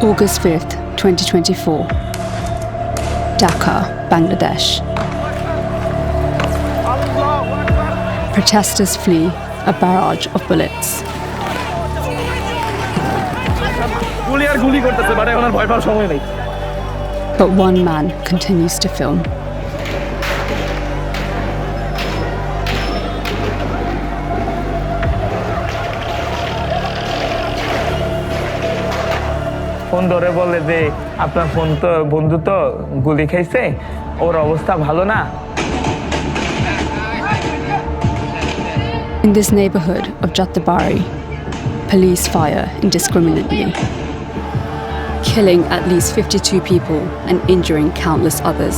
August 5th, 2024. Dhaka, Bangladesh. Protesters flee a barrage of bullets. But one man continues to film. Phone ধরে বলে যে আপনার phone তো বন্ধু তো গুলি খাইছে, ওর অবস্থা ভালো না। In this neighborhood of Jattabari, police fire indiscriminately, killing at least 52 people and injuring countless others.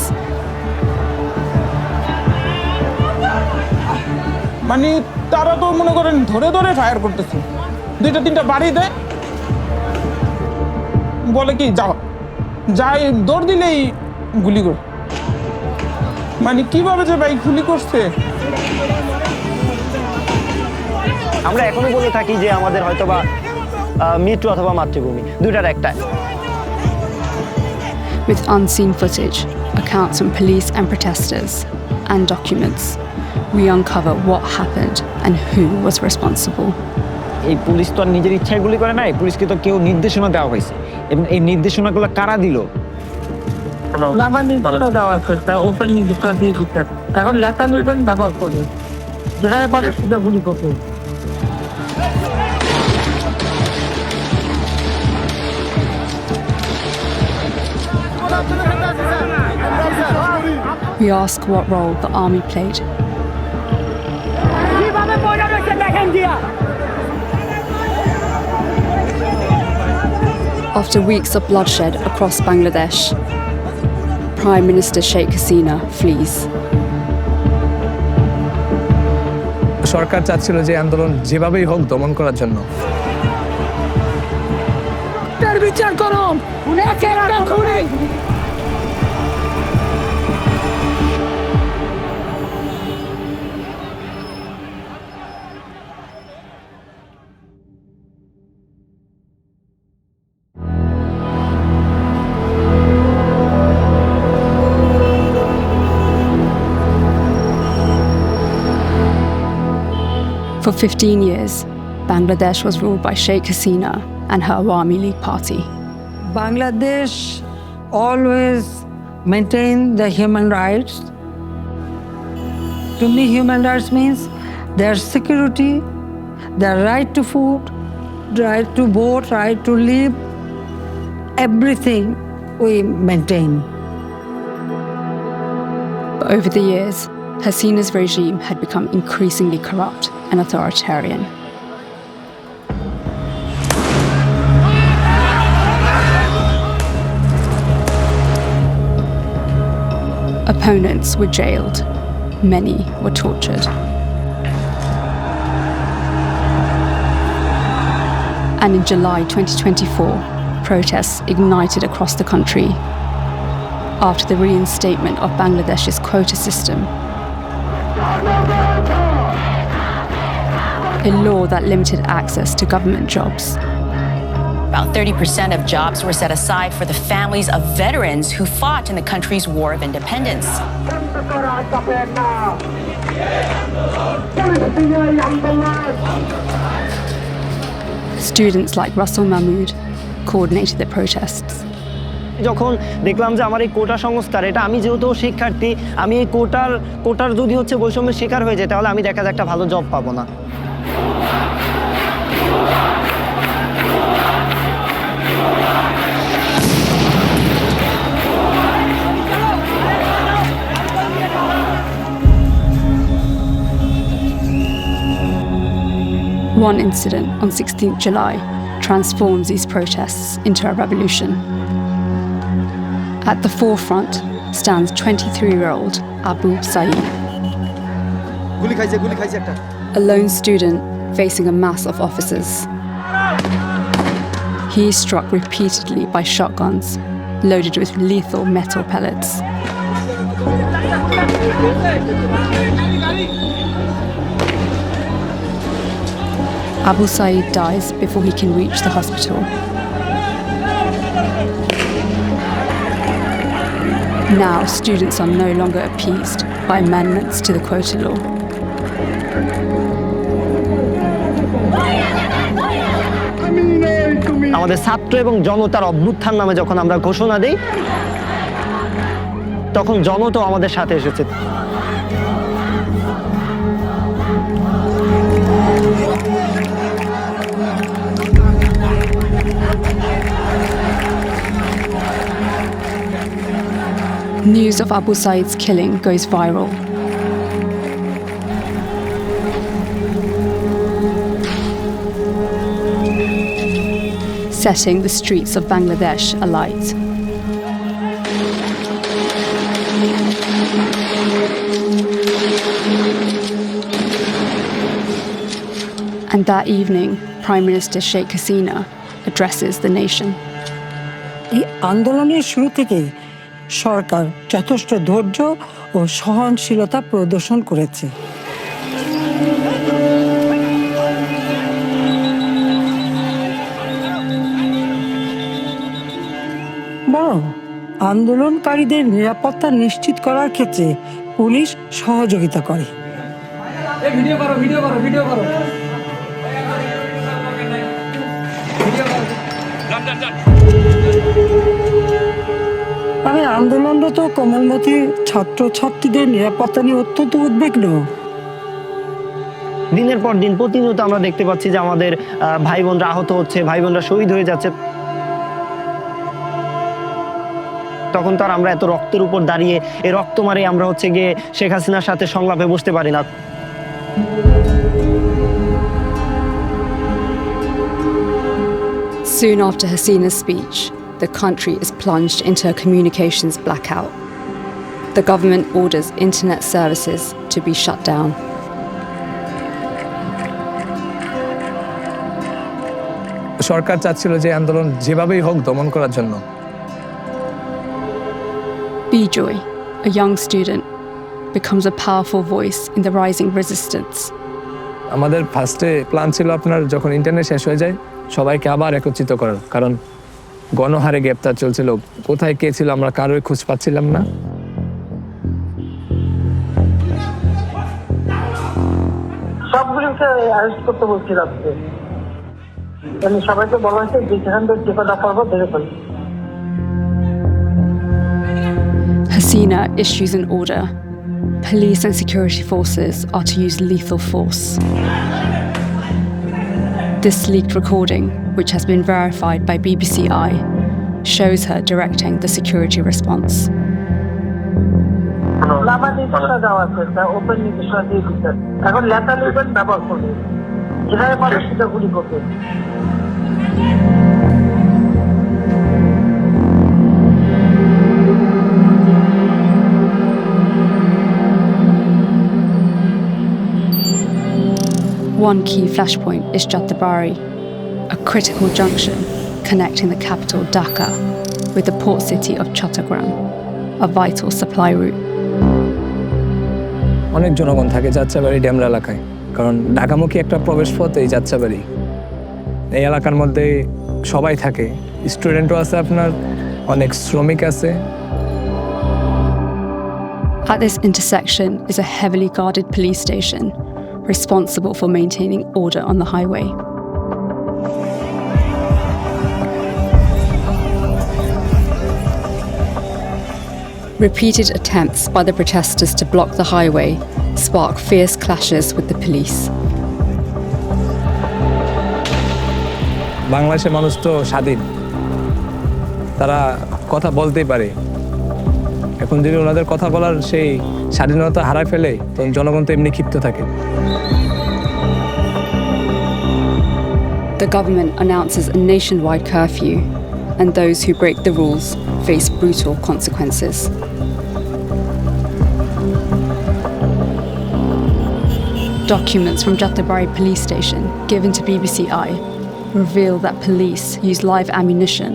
মানে তারা তো মনে করেন ধরে ধরে ফায়ার করতেছে, দুইটা তিনটা বাড়ি দেয়, বলে কি যাও যাই দৌড় দিলেই গুলি করে। মানে কিভাবে যে ভাই গুলি করছে। আমরা এখনো বলে থাকি যে আমাদের হয়তোবা মৃত্যু অথবা মাতৃভূমি দুইটার একটা। With unseen footage, accounts from police and protesters, and documents, we uncover what happened and who was responsible. এই পুলিশ তো আর নিজের ইচ্ছায় গুলি করে নাই, পুলিশকে তো কেউ নির্দেশনা দেওয়া হয়েছে, এবং এই নির্দেশনাগুলো কারা দিল? এখন লেখা নির্বাচন ব্যবহার করে যেখানে পারে সেটা গুলি করবে। We ask what role the army played. After weeks of bloodshed across Bangladesh, Prime Minister Sheikh Hasina flees. সরকার চাচ্ছিল যে আন্দোলন যেভাবেই হোক দমন করার জন্য। বিচার করো, For 15 years, Bangladesh was ruled by Sheikh Hasina and her Awami League party. Bangladesh always maintain the human rights. To me, human rights means their security, their right to food, right to vote, right to live, everything we maintain. But over the years, Hasina's regime had become increasingly corrupt and authoritarian. Opponents were jailed. Many were tortured. And in July 2024, protests ignited across the country after the reinstatement of Bangladesh's quota system, a law that limited access to government jobs. About 30% of jobs were set aside for the families of veterans who fought in the country's War of Independence. Students like Russell Mahmood coordinated the protests. যখন দেখলাম যে আমার এই কোটা সংস্কার, এটা আমি যেহেতু শিক্ষার্থী, আমি এই কোটার যদি হচ্ছে বৈষম্যের শিকার হয়ে যায়, তাহলে আমি দেখা যায় একটা ভালো জব পাবো না। One incident on 16th July transforms these protests into a revolution. At the forefront stands 23-year-old Abu Saeed, a lone student facing a mass of officers. He is struck repeatedly by shotguns loaded with lethal metal pellets. Abu Saeed dies before he can reach the hospital. Now, students are no longer appeased by amendments to the quota law. আমাদের ছাত্র এবং জনতার অভ্যুত্থান নামে যখন আমরা ঘোষণা দিই, তখন জনতাও আমাদের সাথে এসেছে। News of Abu Said's killing goes viral. Setting the streets of Bangladesh alight. And that evening, Prime Minister Sheikh Hasina addresses the nation. এই আন্দোলনের শুরু থেকেই সরকার যথেষ্ট ধৈর্য ও সহনশীলতা প্রদর্শন করেছে। বরং আন্দোলনকারীদের নিরাপত্তা নিশ্চিত করার ক্ষেত্রে পুলিশ সহযোগিতা করে। আমি আন্দোলনরত কোমলমতি ছাত্রছাত্রীদের নিরাপত্তা নিয়ে অত্যন্ত উদ্বিগ্ন। দিনের পর দিন প্রতিনিয়ত আমরা দেখতে পাচ্ছি যে আমাদের ভাই বোনরা আহত হচ্ছে, ভাই বোনরা শহীদ হয়ে যাচ্ছে। তখন তো আর আমরা এত রক্তের উপর দাঁড়িয়ে এই রক্ত মারে আমরা হচ্ছে গিয়ে শেখ হাসিনার সাথে সংলাপে বসতে পারি না। Soon after Hasina's speech, the country is plunged into a communications blackout. The government orders internet services to be shut down. সরকার চাচ্ছিল যে আন্দোলন যেভাবেই হোক দমন করার জন্য। Bijoy, a young student, becomes a powerful voice in the rising resistance. আমাদের ফার্স্টে প্ল্যান ছিল আপনার যখন ইন্টারনেট শেষ হয়ে যায় সবাইকে আবার একত্রিত করার, কারণ গণহারে গ্রেপ্তার চলছিল, কোথায় কে ছিল আমরা কারোই খোঁজ পাচ্ছিলাম না। সবগুলোকে অ্যারেস্ট করতে বলছিল আজকে, মানে সবাইকে বলা হয়েছে যে যেখান থেকে টিকা দেওয়া পারবো দেখে ফেলি। Hasina issues an order. Police and security forces are to use lethal force. This leaked recording, which has been verified by BBC-i, shows her directing the security response. Lava নির্দেশনা দেওয়া আছে, ওপেন নির্দেশনা দিয়ে দিচ্ছে। এখন লেটার লিখবেন ব্যবহার করবে, যেখানে পারে সেটা গুলি করবে। One key flashpoint is Jattabari, a critical junction connecting the capital Dhaka with the port city of Chattogram, a vital supply route. অনেক জনগণ থাকে যাত্রাবাড়ি ড্যামরা এলাকায়, কারণ ঢাকামুখী একটা প্রবেশ পথ এই যাত্রাবাড়ি। এই এলাকার মধ্যে সবাই থাকে, স্টুডেন্টও আছে, আপনার অনেক শ্রমিক আছে। At this intersection is a heavily guarded police station, responsible for maintaining order on the highway. Repeated attempts by the protesters to block the highway spark fierce clashes with the police. বাংলাদেশের মানুষ তো স্বাধীন, তারা কথা বলতেই পারে। এখন যদি ওনাদের কথা বলার সেই স্বাধীনতা হারায় ফেলে তখন জনগণ তো এমনি ক্ষিপ্ত থাকে। The government announces a nationwide curfew, and those who break the rules face brutal consequences. Documents from Jattabari police station given to BBC-i reveal that police use live ammunition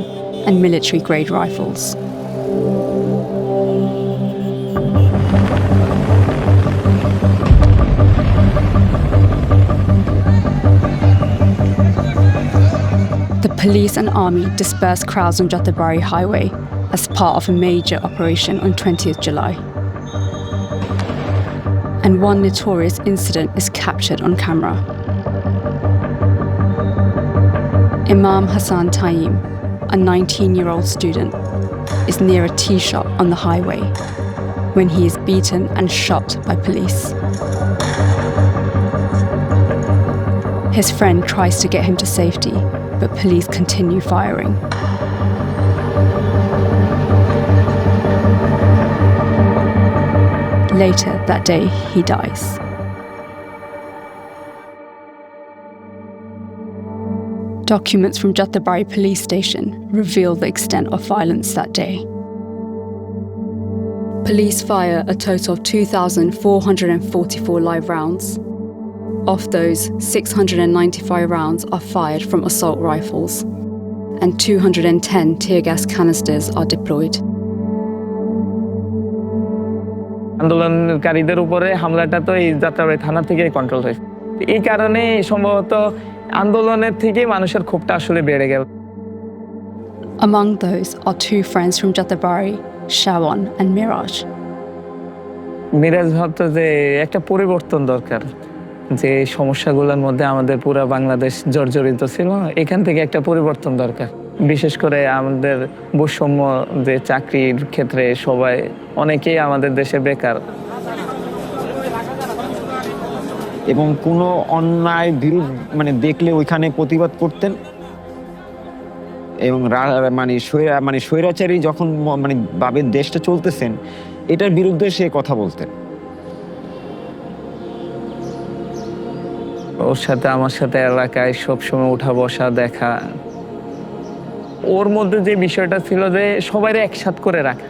and military-grade rifles. The police and army disperse crowds on Jattabari Highway as part of a major operation on 20th July. And one notorious incident is captured on camera. Imam Hassan Taim, a 19-year-old student, is near a tea shop on the highway when he is beaten and shot by police. His friend tries to get him to safety, but police continue firing. Later that day, he dies. Documents from Jattabari police station reveal the extent of violence that day. Police fire a total of 2,444 live rounds. Of those, 695 rounds are fired from assault rifles, and 210 tear gas canisters are deployed. আন্দোলনকারীদের উপরে হামলাটা তো এই যাত্রাবাড়ি থানা থেকেই control হয়েছে। এই কারণে সম্ভবত আন্দোলনের থেকে মানুষের ক্ষোভটা আসলে বেড়ে গেল। Among those are two friends from Jattabari, Shawan and Miraj. Miraj ভাবতো যে একটা পরিবর্তন দরকার, যে সমস্যাগুলোর মধ্যে আমাদের পুরো বাংলাদেশ জর্জরিত ছিল, এখান থেকে একটা পরিবর্তন দরকার। বিশেষ করে আমাদের বৈষম্য, যে চাকরির ক্ষেত্রে সবাই অনেকেই আমাদের দেশে বেকার। এবং কোনো অন্যায় বিরোধ দেখলে ওইখানে প্রতিবাদ করতেন, এবং স্বৈরাচারী যখন ভাবে দেশটা চলতেছেন এটার বিরুদ্ধে সে কথা বলতেন। ওর সাথে আমার সাথে এলাকায় সবসময় উঠা বসা দেখা। ওর মধ্যে যে বিষয়টা ছিল যে সবাই একসাথ করে রাখা,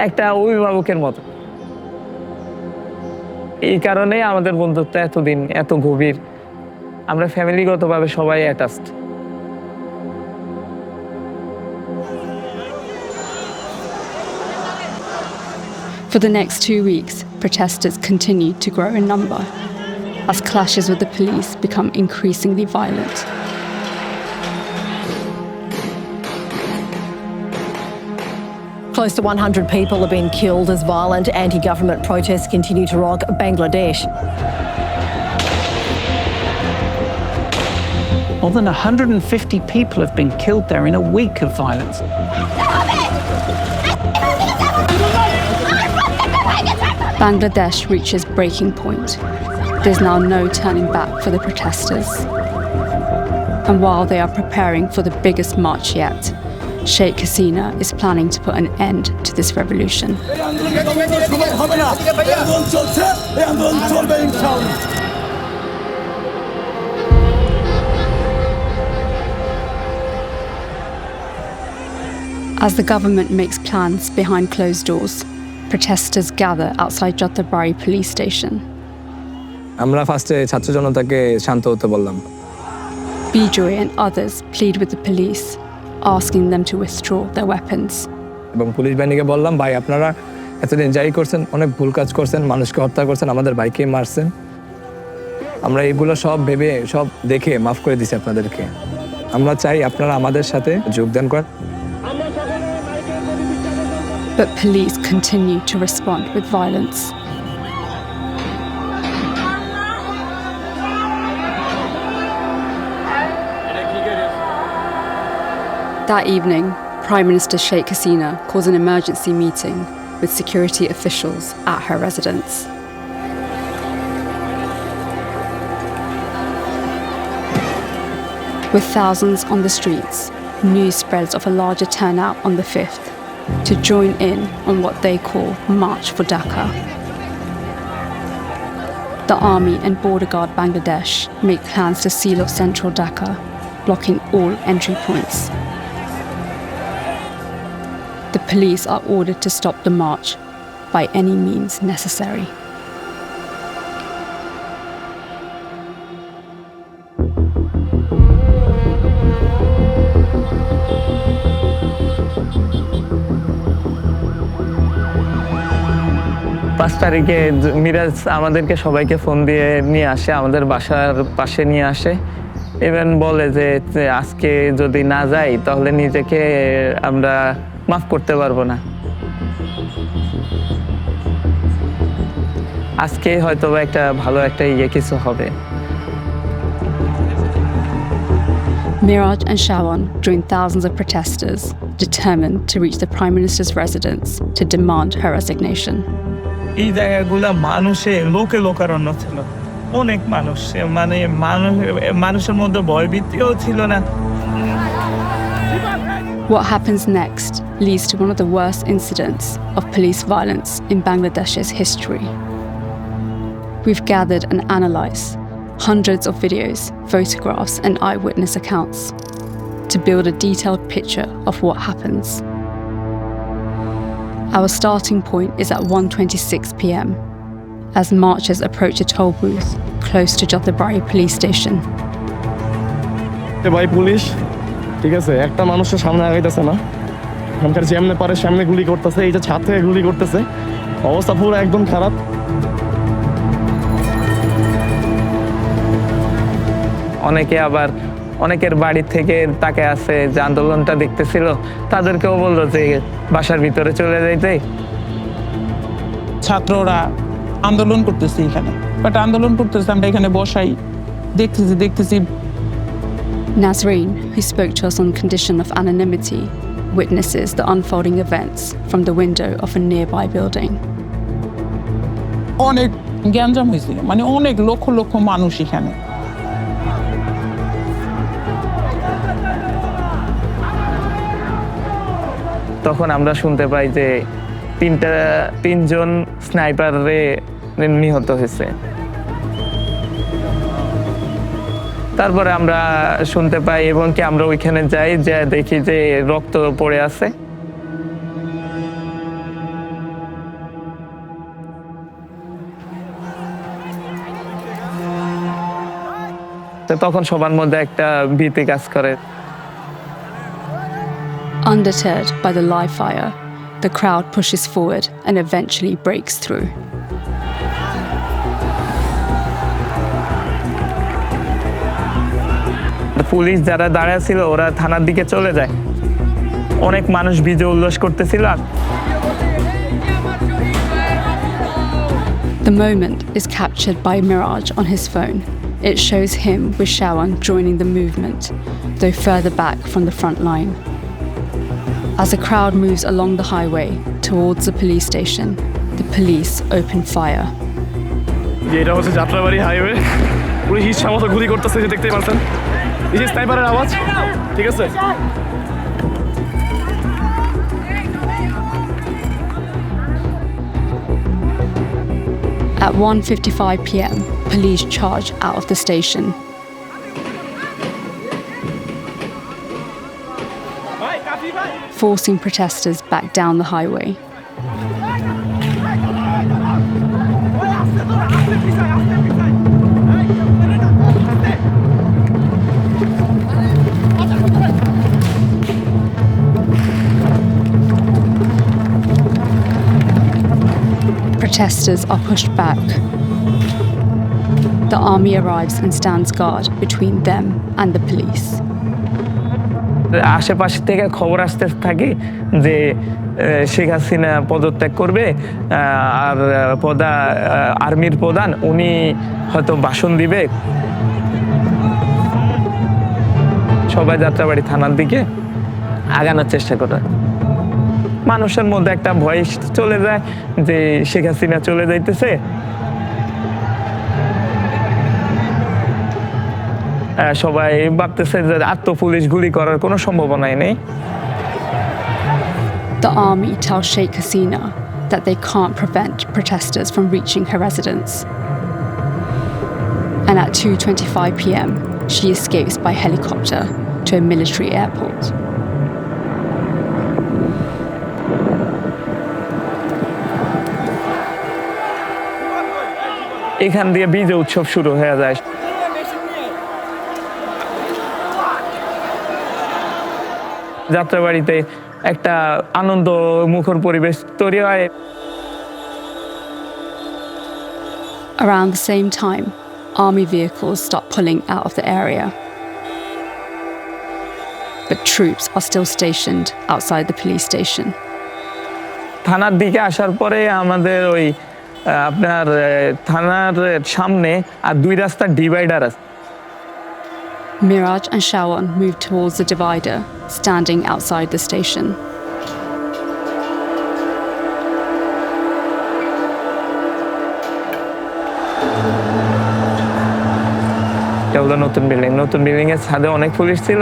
একটা অভিভাবকের মতো। এই কারণে আমাদের বন্ধুত্ব এতদিন এত গভীর। আমরা ফ্যামিলিগতভাবে সবাই attached. For the next 2 weeks, protesters continued to grow in number as clashes with the police become increasingly violent. Close to 100 people have been killed as violent anti-government protests continue to rock Bangladesh. More than 150 people have been killed there in a week of violence. Bangladesh reaches breaking point. There's now no turning back for the protesters. And while they are preparing for the biggest march yet, Sheikh Hasina is planning to put an end to this revolution. As the government makes plans behind closed doors, protesters gather outside Jattabari police station. আমরা ফার্স্টে ছাত্র জনতাকে শান্ত হতে বললাম। Bijoy and others plead with the police, asking them to withdraw their weapons. এবং police বাহিনীকে বললাম, ভাই আপনারা এতদিন যাই করছেন, অনেক ভুল কাজ করছেন, মানুষকে হত্যা করছেন, আমাদের ভাইকে মারছেন। আমরা এগুলো সব ভেবে সব দেখে মাফ করে দিছি আপনাদেরকে। আমরা চাই আপনারা আমাদের সাথে যোগদান করেন। But police continue to respond with violence. That evening, Prime Minister Sheikh Hasina calls an emergency meeting with security officials at her residence. With thousands on the streets, news spreads of a larger turnout on the 5th to join in on what they call March for Dhaka. The army and border guard Bangladesh make plans to seal off central Dhaka, blocking all entry points. The police are ordered to stop the march by any means necessary. পাঁচ তারিখে মিরাজ আমাদেরকে সবাইকে phone দিয়ে নিয়ে আসে, আমাদের বাসার পাশে নিয়ে আসে। ইভেন বলে যে আজকে যদি না যাই তাহলে নিজেকে আমরা মাফ করতে পারবো না। আজকে হয়তো একটা ভালো একটা কিছু হবে। Miraj and Shawan joined thousands of protesters determined to reach the Prime Minister's residence to demand her resignation. এই জায়গাগুলা লোকে লোকারণ্য ছিল, অনেক মানুষ, মানুষের মধ্যে ভয়ভীতিও ছিল না। What happens next leads to one of the worst incidents of police violence in Bangladesh's history. We've gathered and analysed hundreds of videos, photographs and eyewitness accounts to build a detailed picture of what happens. Our starting point is at 1:26 p.m. as marchers approach a toll booth close to Jathabari police station. ভাই police, ঠিক আছে, একটা মানুষের সামনে আগাইতেছে না, এখানকার যেমনে পারে সামনে গুলি করতেছে, এই যে ছাদ থেকে গুলি করতেছে, অবস্থা পুরো একদম খারাপ। অনেকে আবার অনেকের বাড়ি থেকে তাকে আছে যে আন্দোলনটা দেখতেছিল, তাদেরকেও বললো যে বাসার ভিতরে চলে যাইতে। ছাত্ররা আন্দোলন করতেছে এখানে, বাট আন্দোলন করতেছে আমরা এখানে বসাই দেখতেছি। Nazreen, who spoke to us on condition of anonymity, witnesses the unfolding events from the window of a nearby building. অনেক গ্যাঞ্জাম হয়েছে, মানে অনেক লক্ষ লক্ষ মানুষ এখানে। তখন আমরা শুনতে পাই যে তিনজন স্নাইপারে নিহত হয়েছে। তারপরে আমরা শুনতে পাই এবং কি আমরা ওইখানে যাই, যে দেখি যে রক্ত পড়ে আছে। তখন সবার মধ্যে একটা ভীতি কাজ করে। Undeterred by the live fire, the crowd pushes forward and eventually breaks through. Police যারা দাঁড়ায় ছিল ওরা থানার দিকে চলে যায়, অনেক মানুষ বিজয় উল্লাস করতেছিল। The moment is captured by Miraj on his phone. It shows him with Shawan joining the movement, though further back from the front line. As the crowd moves along the highway towards the police station, the police open fire. এটা হচ্ছে Jatrabari highway, police ইচ্ছা মতো গুলি করতেছে, যে দেখতেই পাচ্ছেন, এই যে স্নাইপারের আওয়াজ, ঠিক আছে। At 1:55 p.m., police charge out of the station. Forcing protesters back down the highway. Protesters are pushed back. The army arrives and stands guard between them and the police. আশেপাশ থেকে খবর আসতে থাকে যে শেখ হাসিনা পদত্যাগ করবে, আর আর্মির প্রধান উনি হয়তো ভাষণ দিবে। সবাই যাত্রাবাড়ি থানার দিকে আগানোর চেষ্টা করে। মানুষের মধ্যে একটা ভয় চলে যায় যে শেখ হাসিনা চলে যাইতেছে। সবাই ভাবতেছে যে আর তো পুলিশ গুলি করার কোনো সম্ভাবনাই নেই। The army tells Sheikh Hasina that they can't prevent protesters from reaching her residence. And at 2:25 p.m., she escapes by helicopter to a military airport. এখান দিয়ে বিজয় উৎসব শুরু হয়ে যায়। যাত্রাবাড়িতে একটা আনন্দ মুখর পরিবেশ তৈরি হয়। Around the same time, army vehicles start pulling out of the area. but troops are still stationed outside the police station. থানার দিকে আসার পরে আমাদের ওই আপনার থানার সামনে আর 2 রাস্তার ডিভাইডার আছে। Miraj and Shawan move towards the divider, standing outside the station. এটা হলো নতুন বিল্ডিং এর ছাদে অনেক পুলিশ ছিল।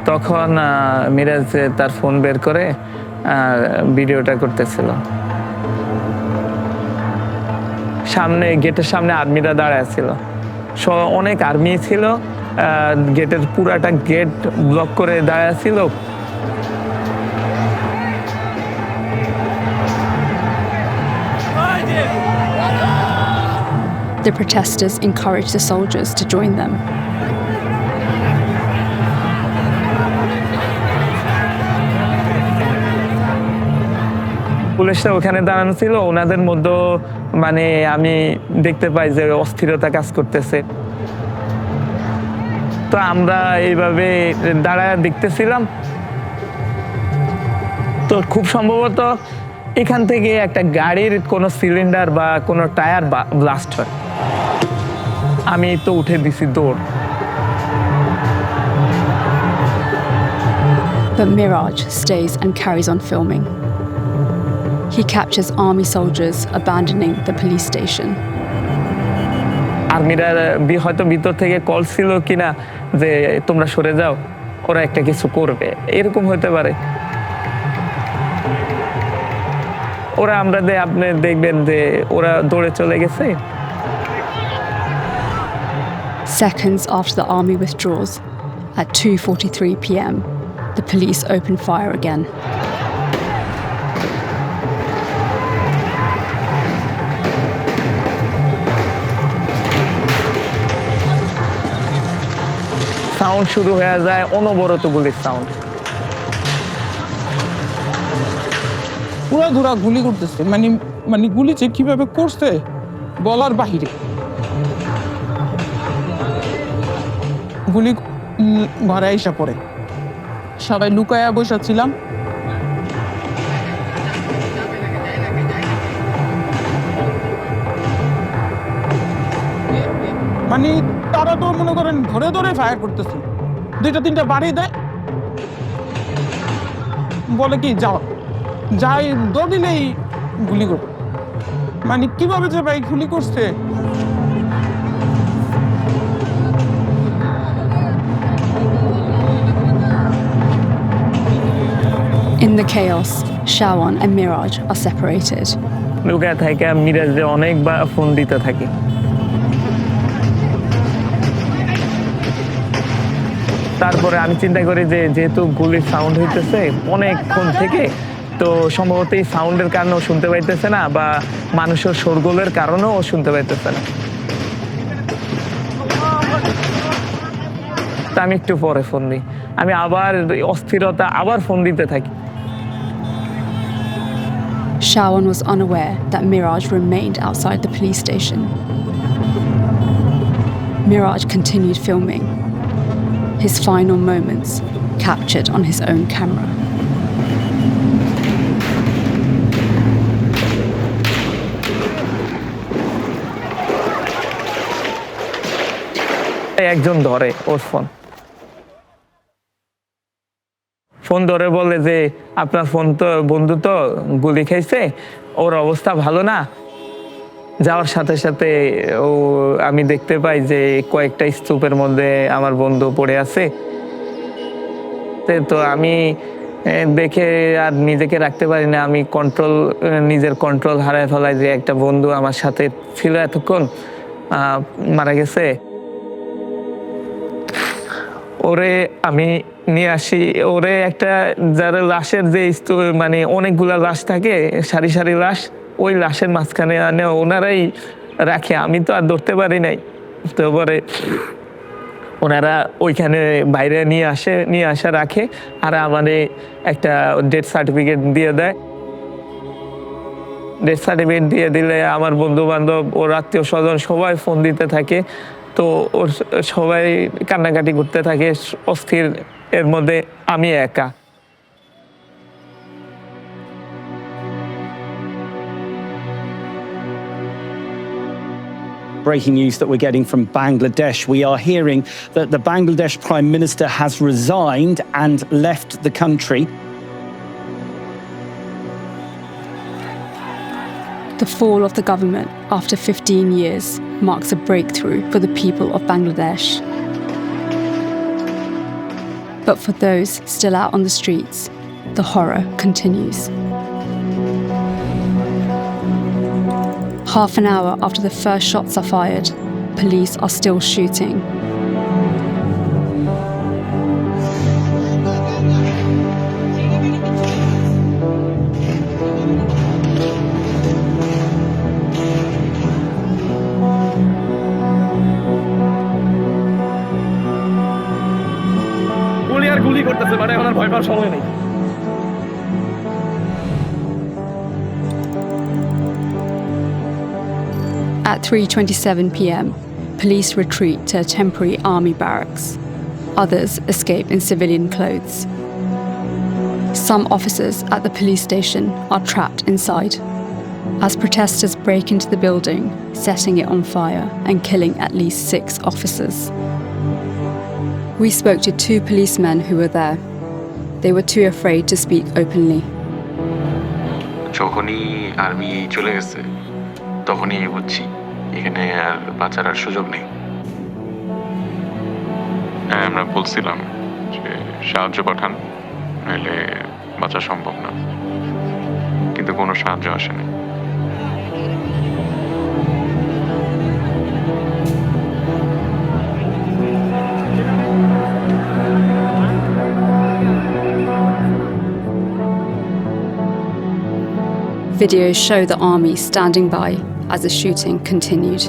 তখন মিরাজ তার ফোন বের করে ভিডিওটা করতেছিল। সামনে গেটের সামনে আর্মিরা দাঁড়ায় ছিল, অনেক আর্মি ছিল, গেটের পুরাটা গেট ব্লক করে দাঁড়ায় ছিল। The protesters encourage the soldiers to join them. পুলিশরা ওখানে দাঁড়ানো ছিল, ওনাদের মধ্যে মানে আমি দেখতে পাই যে অস্থিরতা কাজ করতেছে। তো আমরা এইভাবে দাঁড়ায় দেখতেছিলাম। তো খুব সম্ভবত এখান থেকে একটা গাড়ির কোনো সিলিন্ডার বা কোনো টায়ার ব্লাস্ট হয়। আমি তো উঠে দিছি দৌড়। But Miraj stays and carries on filming. He captures army soldiers abandoning the police station. আর্মিরা হয়তো ভিতর থেকে কল ছিল কিনা যে তোমরা সরে যাও, ওরা একটা কিছু করবে, এরকম হতে পারে। ওরা আপনি দেখবেন যে ওরা দৌড়ে চলে গেছে। Seconds after the army withdraws, at 2:43 p.m., the police open fire again. Sound শুরু হয়ে যায়, অনবরত গুলির সাউন্ড। পুরা ধুরা গুলি করতেছে, মানে গুলি যে কিভাবে করছে বলার বাহিরে। গুলি ঘরে আইসা পড়ে, সবাই লুকায়া বসেছিলাম। মানে তারা তো মনে করেন ধরে ধরে ফায়ার করতেছে, 2-3টা বাড়ি দেয়, বলে কি যাই দৌড় দিলেই গুলি করে। মানে কিভাবে যে ভাই গুলি করছে। In the chaos, Shawan and Miraj are separated. লুকায় থাকে, মিরাজে অনেকবার ফোন দিতে থাকি। তারপরে আমি চিন্তা করি যে যেহেতু গুলির সাউন্ড হইতেছে অনেকক্ষণ থেকে, তো সম্ভবত এই সাউন্ডের কারণেও শুনতে পাইতেছে না, বা মানুষের শোরগোলের কারণেও শুনতে পাইতেছে না। তা আমি একটু পরে ফোন দিই, আমি আবার অস্থিরতা আবার ফোন দিতে থাকি। Shawan was unaware that Miraj remained outside the police station. Miraj continued filming, his final moments captured on his own camera. একজন ধরে ওর ফোন ধরে বলে যে আপনার বন্ধু তো গুলি খাইছে, ওর অবস্থা ভালো না। যাওয়ার সাথে সাথে আমি দেখতে পাই যে কয়েকটা স্তূপের মধ্যে আমার বন্ধু পড়ে আছে। তো আমি দেখে আর নিজেকে রাখতে পারি না, আমি নিজের কন্ট্রোল হারায় ফেলাই যে একটা বন্ধু আমার সাথে ছিল এতক্ষণ মারা গেছে। ওরে আমি নিয়ে আসি, ওরে একটা যারা লাশের যে মানে অনেকগুলা লাশ থাকে, সারি সারি লাশ, ওই লাশের মাঝখানে আনে ওনারাই রাখে, আমি তো আর ধরতে পারি নাই। তো পরে ওনারা ওইখানে বাইরে নিয়ে আসা রাখে, আর আমাদের একটা ডেথ সার্টিফিকেট দিয়ে দেয়। ডেথ সার্টিফিকেট দিয়ে দিলে আমার বন্ধু বান্ধব ওর আত্মীয় স্বজন সবাই ফোন দিতে থাকে, তো ওর সবাই কান্নাকাটি করতে থাকে অস্থির, এর মধ্যে আমি একা। Breaking news that we're getting from Bangladesh. We are hearing that the Bangladesh Prime Minister has resigned and left the country. The fall of the government after 15 years marks a breakthrough for the people of Bangladesh. But for those still out on the streets, the horror continues. Half an hour after the first shots are fired, police are still shooting. গুলি আর গুলি করতেছে, মানে এখন আর ভয় পাওয়ার সময় নেই। At 3:27 p.m., police retreat to a temporary army barracks. Others escape in civilian clothes. Some officers at the police station are trapped inside, as protesters break into the building, setting it on fire and killing at least 6 officers. We spoke to 2 policemen who were there. They were too afraid to speak openly. যখনই army চলে গেছে তখনই বুঝছি এখানে আর বাঁচার আর সুযোগ নেই। আমরা বলছিলাম যে সাহায্য পাঠান, নাহলে বাঁচা সম্ভব না, কিন্তু কোনো সাহায্য আসেনি। Videos show the army standing by as the shooting continued.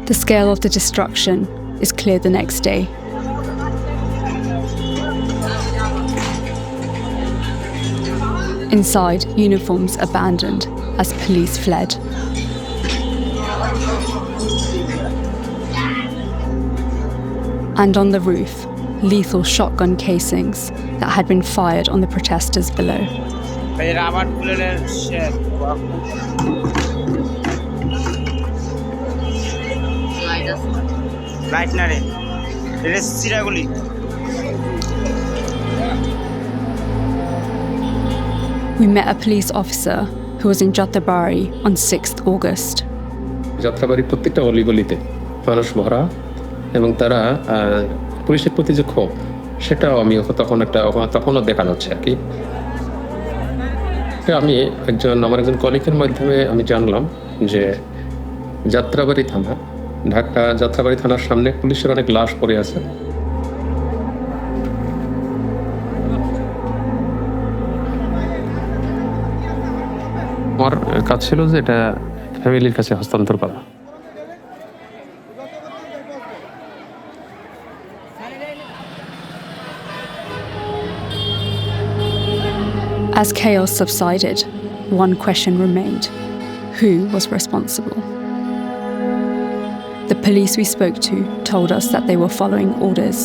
The scale of the destruction is clear the next day. Inside, uniforms abandoned as police fled. And on the roof, lethal shotgun casings that had been fired on the protesters below. We met a police officer who was in Jattabari on 6th August. যাত্রাবাড়ির প্রত্যেকটা অলিগলিতে মানুষ ভরা, এবং তারা পুলিশের প্রতি যে ক্ষোভ, সেটাও আমি তখনও দেখা যাচ্ছে আর কি। আমি আমার একজন কলিগের মাধ্যমে আমি জানলাম যে যাত্রাবাড়ি থানা, ঢাকা যাত্রাবাড়ি থানার সামনে পুলিশের অনেক লাশ পড়ে আছে। আমার কাজ ছিল যে এটা ফ্যামিলির কাছে হস্তান্তর করা। As chaos subsided, one question remained: who was responsible? The police we spoke to told us that they were following orders.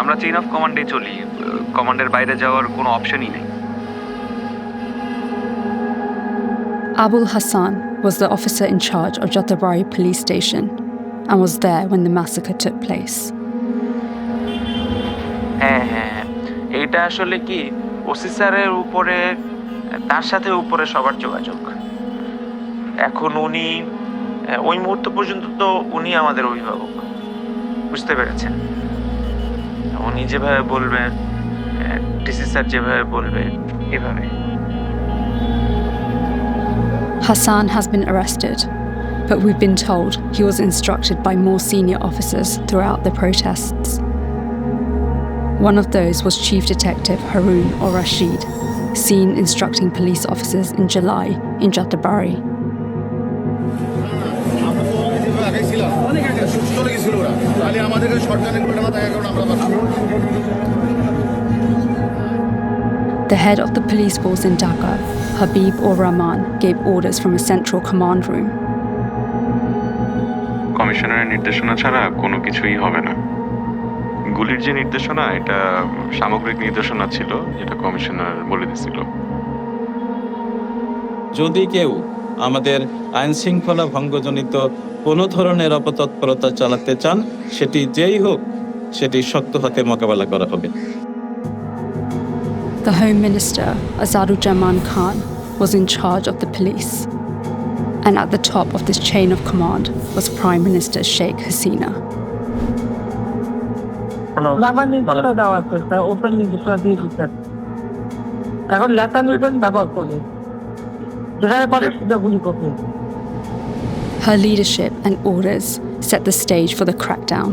আমরা চেইন অফ কমান্ডে চলি, কমান্ডের বাইরে যাওয়ার কোনো অপশনই নেই। Abul Hassan was the officer in charge of Jattabari police station and was there when the massacre took place. হ্যাঁ, এইটা আসলে কি ওসি স্যারের উপরে, তার সাথে উপরে সবার যোগাযোগ। এখন উনি ওই মুহূর্ত পর্যন্ত তো উনি আমাদের অভিভাবক, বুঝতে পেরেছেন? উনি যেভাবে বলবেন, ডিসি স্যার যেভাবে বলবে, এভাবে। Hassan has been arrested, But we've been told he was instructed by more senior officers throughout the protests. One of those was Chief Detective Haroon or Rashid, seen instructing police officers in July in Jattabari. The head of the police force in Dhaka, Habib ur Rahman, gave orders from a central command room. কমিশনারের নির্দেশনা ছাড়া কোনো কিছুই হবে না। গুলির যে নির্দেশনা, এটা সামগ্রিক নির্দেশনা ছিল, যেটা কমিশনার বলে দিয়েছিল। যদি কেউ আমাদের আইন শৃঙ্খলা ভঙ্গজনিত কোনো ধরনের অপতৎপরতা চালাতে চান, সেটি যেই হোক, সেটি শক্ত হাতে মোকাবেলা করা হবে। The Home Minister, Azarujzaman Khan, was in charge of the police. And at the top of this chain of command was Prime Minister Sheikh Hasina. আমার নির্দেশনা দেওয়া আছে, ওপেন নির্দেশনা দিয়ে দিচ্ছেন। এখন লেখা নিবেন ব্যবহার করবেন, যেখানে পারে সেটা গুলি করবেন। Her leadership and orders set the stage for the crackdown.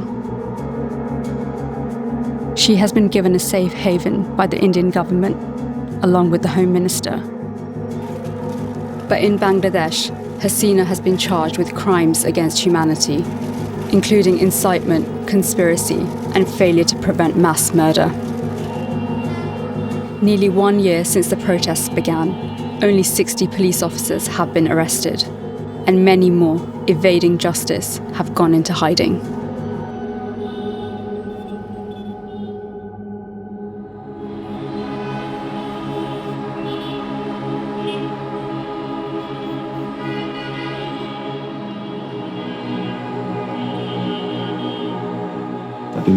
She has been given a safe haven by the Indian government, along with the Home Minister. But in Bangladesh, Hasina has been charged with crimes against humanity, including incitement, conspiracy, and failure to prevent mass murder. Nearly 1 year since the protests began, only 60 police officers have been arrested, and many more, evading justice, have gone into hiding.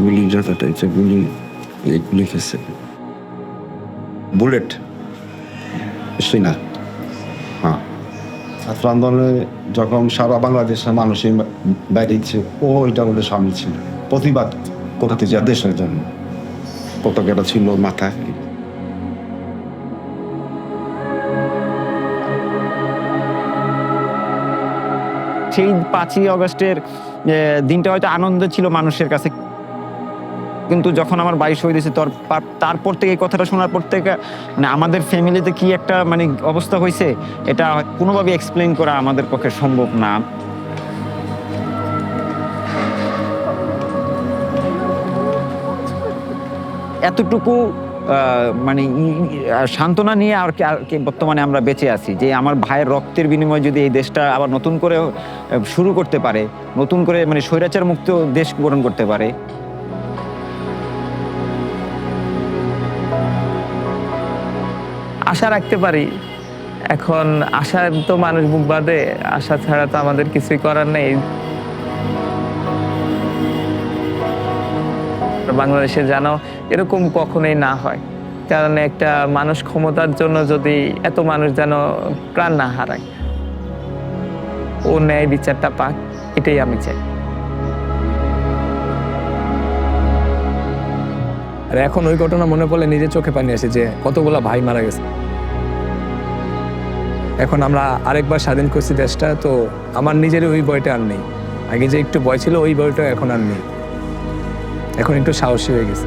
গুলি যতটা ইচ্ছে গুলি খেয়েছে, bullet নিশ্চয়ই না। হ্যাঁ, ছাত্র আন্দোলনে যখন সারা বাংলাদেশের মানুষের বাইরেছে, ও ওইটা বলে সামনে ছিল, প্রতিবাদ করতে যা দেশের জন্য পতাকাটা ছিল মাথায়। সেই 5ই আগস্টের দিনটা হয়তো আনন্দ ছিল মানুষের কাছে, কিন্তু যখন আমার ভাই শহীদ হয়েছে তারপর থেকে এই কথাটা শোনার পর থেকে মানে আমাদের ফ্যামিলিতে কি একটা মানে অবস্থা হয়েছে, এটা কোনোভাবে এক্সপ্লেইন করা আমাদের পক্ষে সম্ভব না। এতটুকু মানে সান্ত্বনা নিয়ে আর কি বর্তমানে আমরা বেঁচে আছি, যে আমার ভাইয়ের রক্তের বিনিময়ে যদি এই দেশটা আবার নতুন করে শুরু করতে পারে, নতুন করে মানে স্বৈরাচার মুক্ত দেশ গঠন করতে পারে। আশা রাখতে পারি। এখন আশার তো মানুষ বুক বাঁধে, আশা ছাড়া তো আমাদের কিছুই করার নেই। বাংলাদেশে যেন এরকম কখনোই না হয়, কারণ একটা মানুষ ক্ষমতার জন্য যদি এত মানুষ যেন প্রাণ না হারায়, ও ন্যায় বিচারটা পাক, এটাই আমি চাই। আর এখন ওই ঘটনা মনে পড়লে নিজের চোখে পানি আসে যে কতগুলা ভাই মারা গেছে। এখন আমরা আরেকবার স্বাধীন করছি দেশটা, তো আমার নিজের ওই ভয়টা আর নেই। আগে যে একটু ভয় ছিল, ওই ভয়টা এখন আর নেই। এখন একটু সাহসী হয়ে গেছে।